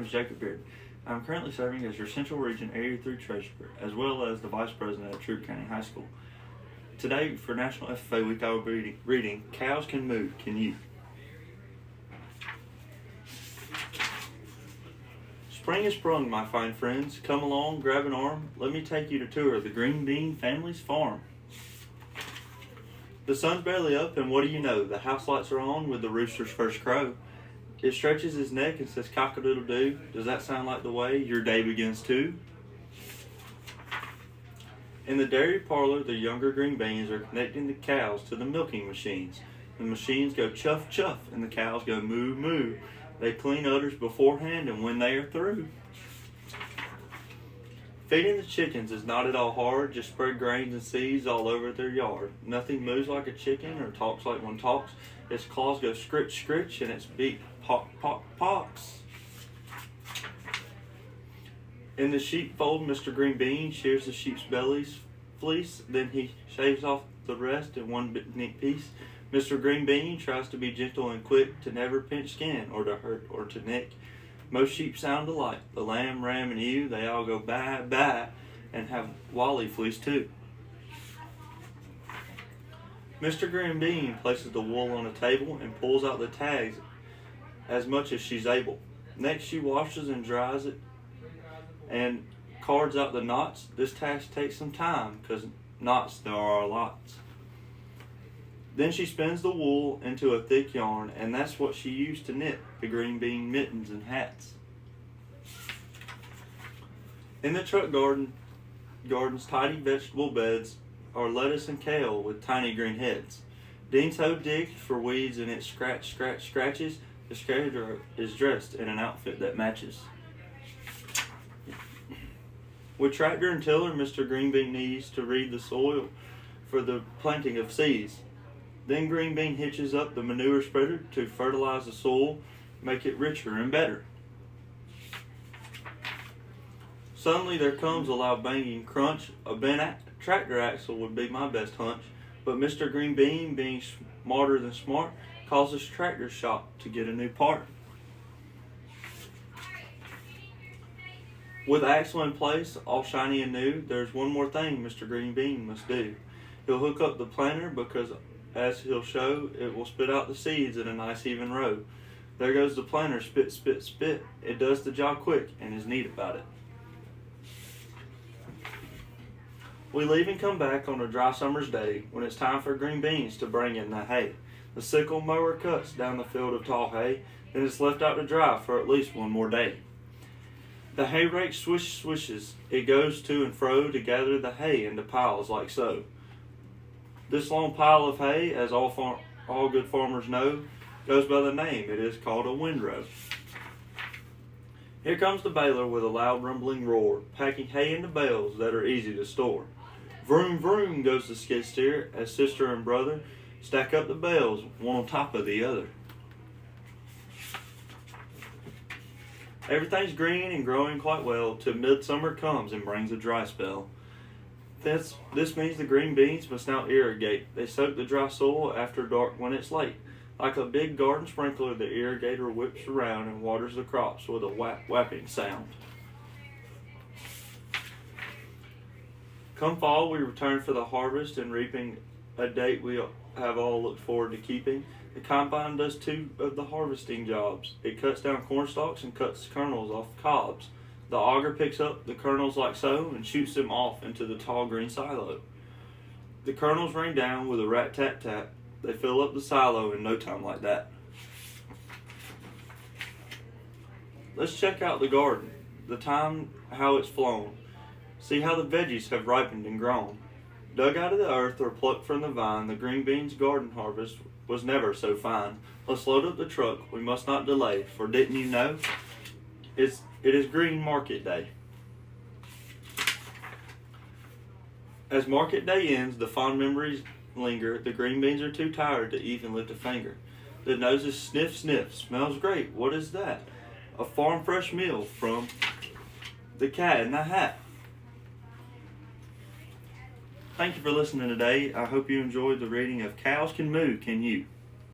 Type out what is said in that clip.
name is Jacob Bearden. I'm currently serving as your Central Region Area 3 Treasurer, as well as the Vice President at Troup County High School. Today, for National FFA Week, I will be reading Cows Can Moo, Can You? Spring has sprung, my fine friends. Come along, grab an arm. Let me take you to tour the Green Bean family's farm. The sun's barely up, and what do you know? The house lights are on with the rooster's first crow. It stretches his neck and says cock-a-doodle-doo. Does that sound like the way your day begins too? In the dairy parlor, the younger green beans are connecting the cows to the milking machines. The machines go chuff chuff and the cows go moo moo. They clean udders beforehand and when they are through. Feeding the chickens is not at all hard. Just spread grains and seeds all over their yard. Nothing moves like a chicken or talks like one talks. Its claws go scritch scritch and its beak pock pock pocks. In the sheepfold, Mr. Green Bean shears the sheep's belly's fleece. Then he shaves off the rest in one neat piece. Mr. Green Bean tries to be gentle and quick, to never pinch skin or to hurt or to nick. Most sheep sound alike. The lamb, ram, and ewe, they all go baa baa and have wally fleece too. Mr. Green Bean places the wool on a table and pulls out the tags as much as she's able. Next she washes and dries it and cards out the knots. This task takes some time because knots there are lots. Then she spins the wool into a thick yarn, and that's what she used to knit the green bean mittens and hats. In the truck garden's tidy vegetable beds are lettuce and kale with tiny green heads. Dean's hoe digs for weeds and it scratches. The scraper is dressed in an outfit that matches. With tractor and tiller, Mr. Green Bean needs to read the soil for the planting of seeds. Then Green Bean hitches up the manure spreader to fertilize the soil, make it richer and better. Suddenly there comes a loud banging crunch. A bent tractor axle would be my best hunch, but Mr. Green Bean, being smarter than smart, calls his tractor shop to get a new part. With the axle in place, all shiny and new, there's one more thing Mr. Green Bean must do. He'll hook up the planter because, as he'll show, it will spit out the seeds in a nice even row. There goes the planter, spit, spit, spit. It does the job quick and is neat about it. We leave and come back on a dry summer's day when it's time for green beans to bring in the hay. The sickle mower cuts down the field of tall hay, then it's left out to dry for at least one more day. The hay rake swishes. It goes to and fro to gather the hay into piles like so. This long pile of hay, as all good farmers know, goes by the name. It is called a windrow. Here comes the baler with a loud rumbling roar, packing hay into bales that are easy to store. Vroom vroom goes the skid steer as sister and brother stack up the bales one on top of the other. Everything's green and growing quite well till midsummer comes and brings a dry spell. This means the green beans must now irrigate. They soak the dry soil after dark when it's late. Like a big garden sprinkler, the irrigator whips around and waters the crops with a whapping sound. Come fall, we return for the harvest and reaping, a date we have all looked forward to keeping. The combine does two of the harvesting jobs. It cuts down corn stalks and cuts kernels off cobs. The auger picks up the kernels like so and shoots them off into the tall green silo. The kernels rain down with a rat-tat-tat. They fill up the silo in no time like that. Let's check out the garden. The time how it's flown. See how the veggies have ripened and grown. Dug out of the earth or plucked from the vine, the green beans garden harvest was never so fine. Let's load up the truck, we must not delay, for didn't you know? It is Green Market Day. As Market Day ends, the fond memories linger. The green beans are too tired to even lift a finger. The noses sniff, sniff. Smells great. What is that? A farm fresh meal from the Cat in the Hat. Thank you for listening today. I hope you enjoyed the reading of Cows Can Moo, Can You?